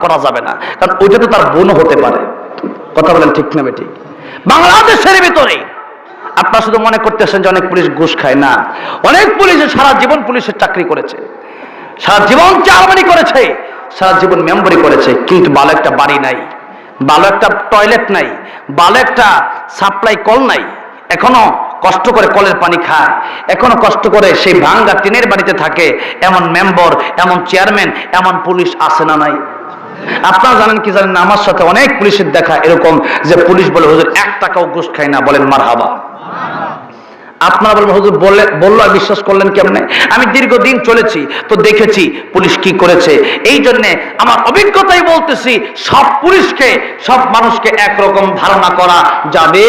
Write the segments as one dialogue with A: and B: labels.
A: করা যাবে না, কারণ ওইটা তো তার বোনও হতে পারে। কথা বলেন ঠিক না বেঠিক? বাংলাদেশের ভিতরে আপনারা শুধু মনে করতেছেন যে অনেক পুলিশ ঘুষ খায়, না, অনেক পুলিশ সারা জীবন পুলিশের চাকরি করেছে, সারা জীবন চারমানি করেছে, সারা জীবন মেম্বরি করেছে, কিন্তু ভালো একটা বাড়ি নাই, ভালো একটা টয়লেট নাই, ভালো একটা সাপ্লাই কল নাই, এখনো কষ্ট করে কলের পানি খায়, এখনো কষ্ট করে সেই ভাঙ্গা টিনের বাড়িতে থাকে। এমন মেম্বার, এমন চেয়ারম্যান, এমন পুলিশ আছে না নাই? আপনারা জানেন কি জানেন না, আমার সাথে অনেক পুলিশের দেখা এরকম যে পুলিশ বলে হুজুর 1 টাকাও ঘুষ খায় না। বলেন মারহাবা। আপনারা বলবেন হুজুর বললো আর বিশ্বাস করলেন কেমনে? আমি দীর্ঘদিন চলেছি তো দেখেছি পুলিশ কি করেছে। এই জন্য আমার অভিজ্ঞতাই বলতেছি, সব পুলিশকে, সব মানুষকে একরকম ধারণা করা যাবে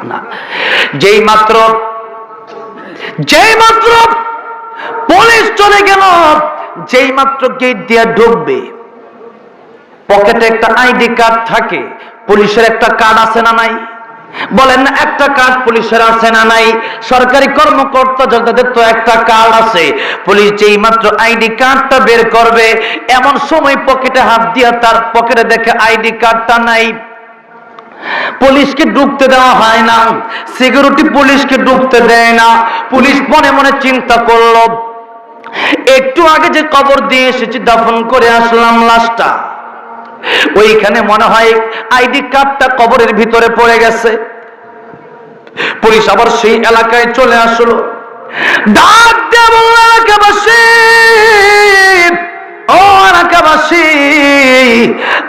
A: না। যেই মাত্র পুলিশ চলে গেল, যেই মাত্র গেট দিয়ে ঢুকবে, পকেটে একটা আইডি কার্ড থাকে। পুলিশের একটা কার্ড আছে না নাই? বলেন না, একটা কার্ড পুলিশের আছে না নাই? সরকারি কর্মকর্তা যাদের তো একটা কার্ড আছে। পুলিশ যেই মাত্র আইডি কার্ডটা বের করবে, এমন সময় পকেটে হাত দিয়ে তার পকেটে দেখে আইডি কার্ডটা নাই। পুলিশকে ঢুকতে দেওয়া হয় না, সিকিউরিটি পুলিশকে ঢুকতে দেয় না। পুলিশ মনে মনে চিন্তা করলো, একটু আগে যে কবর দিয়ে এসেছি, দাফন করে আসলাম লাশটা, ওইখানে মনে হয় আইডি কার্ডটা কবরের ভিতরে পড়ে গেছে। পুলিশ আবার সেই এলাকায় চলে আসলো, ডাক দিয়ে বলল, এলাকাবাসী, ও এলাকাবাসী,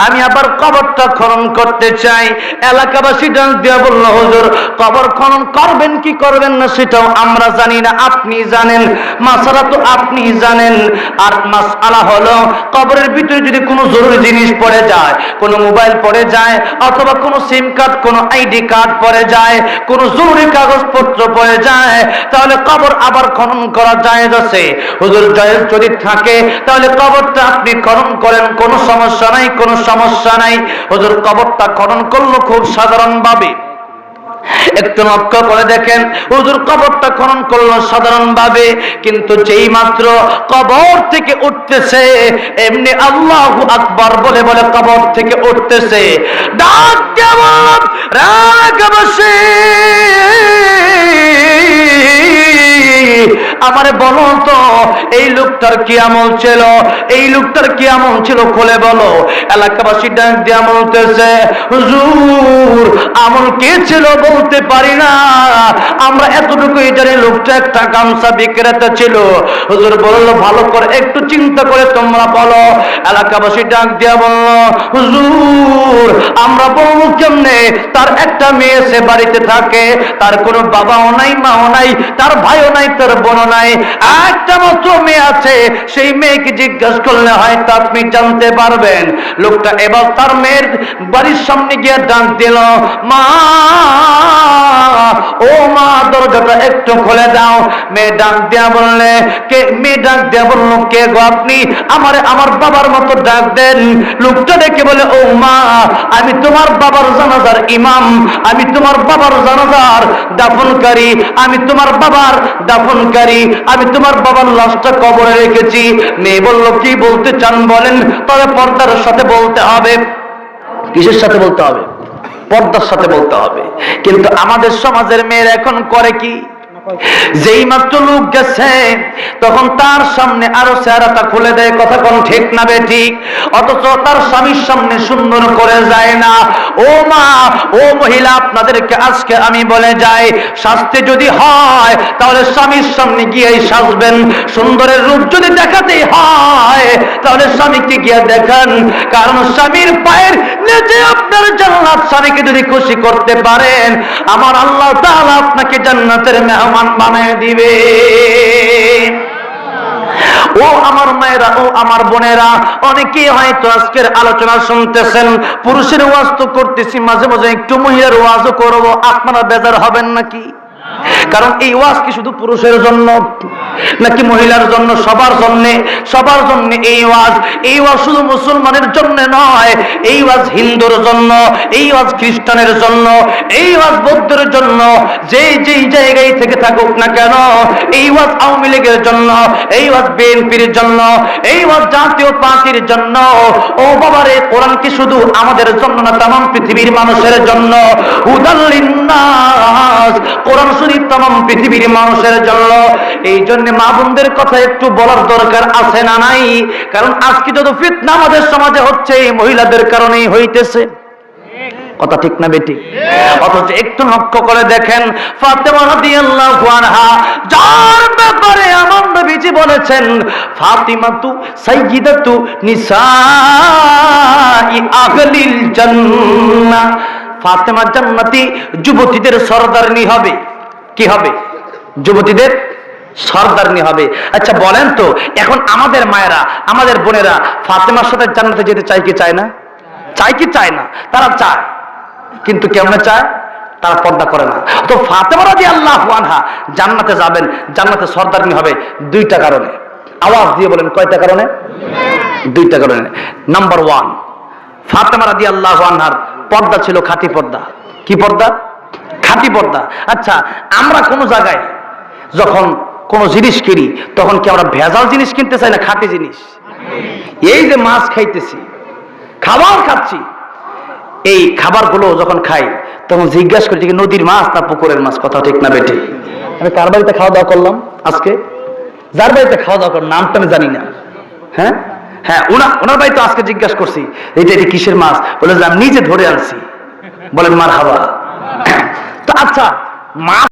A: আমি আবার কবরটা খনন করতে চাই। এলাকাবাসী ডাক দিয়ে বলল, হুজুর কবর খনন করবেন কি করবেন না সেটাও আমরা জানি না, আপনি জানেন, মাসালা তো আপনি জানেন। আর মাসআলা হলো, কবরের ভিতরে যদি কোনো জরুরি জিনিস পড়ে যায়, কোনো মোবাইল পড়ে যায়, অথবা কোনো সিম কার্ড, কোনো আইডি কার্ড পড়ে যায়, কোনো জরুরি কাগজপত্র পড়ে যায়, তাহলে কবর আবার খনন করা জায়েজ আছে। হুজুর জায়েজ যদি থাকে তাহলে কবরটা আপনি খনন করেন, কোনো সমস্যা নাই, কোনো সমস্যা নাই। হুজুর কবরটা খনন করলো খুব সাধারণ ভাবে। একটু লক্ষ্য করে দেখেন, হুজুর কবরটা খনন করলো সাধারণ ভাবে, কিন্তু যেই মাত্র কবর থেকে উঠতেছে, এমনি আল্লাহু আকবার বলে বলে কবর থেকে উঠতেছে, ডাক কেমন রাগবসে, আমারে বলো তো এই লোকটার কি আমল ছিল, এই লোকটার কি আমল ছিল, খুলে বলো। এলাকাবাসী ডাক দিয়ে বলতেছে, হুজুর আমল কে ছিল বলতে পারি না, আমরা এতটুকুই জানি লোকটা একটা গামছা বিক্রেতা ছিল। হুজুর বললো, ভালো করে একটু চিন্তা করে তোমরা বলো। এলাকাবাসী ডাক দিয়ে বলল, হুজুর আমরা বলবো কেমনে, তার একটা মেয়ে সে বাড়িতে থাকে, তার কোনো বাবাও নাই, মাও নাই, তার ভাইও নাই, তার বোনও নাই, একটা মাত্র মেয়ে আছে। সেই মেয়েকে জিজ্ঞাসা করলে হয়তো আপনি জানতে পারবেন। লোকটা এবার তার মেয়ের বাড়ির সামনে গিয়ে ডাক দিল, মা, ও মা, দরজাটা একটু খুলে দাও। মেয়ে ডাক দিয়া বললে, কে? মেয়ে ডাক দিয়া বলল, কে গো আপনি? আমারে আমার বাবার মতো ডাক দেন। লোকটা ডেকে বলে, ও মা, আমি তোমার বাবার জানাজার ইমাম, আমি তোমার বাবার জানাজার দাফনকারী, আমি তোমার বাবার দাফনকারী, আমি তোমার বাবার লাশটা কবরে রেখেছি। মেয়ে বলল, কি বলতে চান বলেন। তবে পর্দার সাথে বলতে হবে। কিসের সাথে বলতে হবে? পর্দার সাথে বলতে হবে। কিন্তু আমাদের সমাজের মেয়েরা এখন করে কি, যেই মাত্র লোক গেছে তখন তার সামনে আরো চেহারাটা খুলে দেয়। কথা কোন ঠিক না বেঠিক? অথচ তার স্বামীর সামনে সুন্দর করে যায় না। ও মা, ও মহিলা, আপনাদেরকে আজকে আমি বলে যাই, শাস্তি যদি হয় তাহলে স্বামীর সামনে গিয়েই সাজবেন। সুন্দরের রূপ যদি দেখাতেই হয় তাহলে স্বামীকে গিয়ে দেখান, কারণ স্বামীর পায়ের নিচে আপনার জান্নাত। স্বামীকে যদি খুশি করতে পারেন, আমার আল্লাহ তাআলা আপনাকে জান্নাতের মেহমান বানিয়ে দিবে। ও আমার মায়েরা, ও আমার বোনেরা, অনেকেই হয়তো আজকের আলোচনা শুনতেছেন, পুরুষের ওয়াজ তো করতেছি, মাঝে মাঝে একটু মহিলার ওয়াজও করবো, আপনারা বেজার হবেন নাকি? কারণ এই ওয়াজ কি শুধু পুরুষের জন্য নাকি মহিলার জন্য? সবার জন্য, সবার জন্য এই ওয়াজ। এই ওয়াজ শুধু মুসলমানের জন্য নয়, এই ওয়াজ হিন্দুর জন্য, এই ওয়াজ খ্রিস্টানের জন্য, এই ওয়াজ বৌদ্ধের জন্য, যেই জায়গায় থেকে থাকুক না কেন। এই ওয়াজ আওয়ামী লীগের জন্য, এই ওয়াজ বিএনপির জন্য, এই ওয়াজ জাতীয় পার্টির জন্য। ও বাবারে, কোরআন কি শুধু আমাদের জন্য না, তামাম পৃথিবীর মানুষের জন্য। হুদাল লিন্নাস, কোরআন শরীফ তামাম পৃথিবীর মানুষের জন্য। এই জন্য মা বোনদের কথা একটু বলার দরকার আছে না নাই? কারণ আজকে যত ফিতনা আমাদের সমাজে হচ্ছে এই মহিলাদের কারণেই হইতেছে। কথা ঠিক না বেটি? অথচ একটু লক্ষ্য করে দেখেন, ফাতেমা রাদিয়াল্লাহু আনহা, যার ব্যাপারে আমার নবীজি বলেছেন ফাতিমাতু সাইয়্যিদাতু নিসাই আহলিল জান্নাহ, ফাতেমা জান্নাতি যুবতীদের সরদারনি হবে। কি হবে? যুবতীদের সরদারনি হবে। আচ্ছা বলেন তো, এখন আমাদের মায়েরা, আমাদের বোনেরা ফাতেমার সাথে জান্নাতে যেতে চায় কি চায় না? চায় কি চায় না? তারা চায়, কিন্তু কেমনে চায়? তারা পর্দা করে না। তো ফাতেমা রাদিয়াল্লাহু আনহা জান্নাতে যাবেন, জান্নাতে সরদারনি হবে দুইটা কারণে। আওয়াজ দিয়ে বলেন কয়টা কারণে? দুইটা কারণে। নাম্বার 1, ফাতেমা রাদিয়াল্লাহু আনহার পর্দা ছিল খাঁটি পর্দা। কি পর্দা? খাঁটি পর্দা। আচ্ছা, আমরা কোনো জায়গায় যখন কোনো জিনিস কিনি, তখন কি আমরা ভেজাল জিনিস কিনতে চাই না খাঁটি জিনিস? এই যে মাছ খাইতেছি, খাবার খাচ্ছি, এই খাবারগুলো যখন খাই তখন জিজ্ঞাসা করি যে নদীর মাছ না পুকুরের মাছ। কথা ঠিক না বেটে? আমি কার বাড়িতে খাওয়া দাওয়া করলাম আজকে? যার বাড়িতে খাওয়া দাওয়া করলাম নামটা আমি জানি না। হ্যাঁ হ্যাঁ, ওনার বাড়িতে আজকে জিজ্ঞাসা করছি এটা কিসের মাছ, বলে যে আমি নিজে ধরে আনছি। বলেন মারহাবা। তো আচ্ছা, মাছ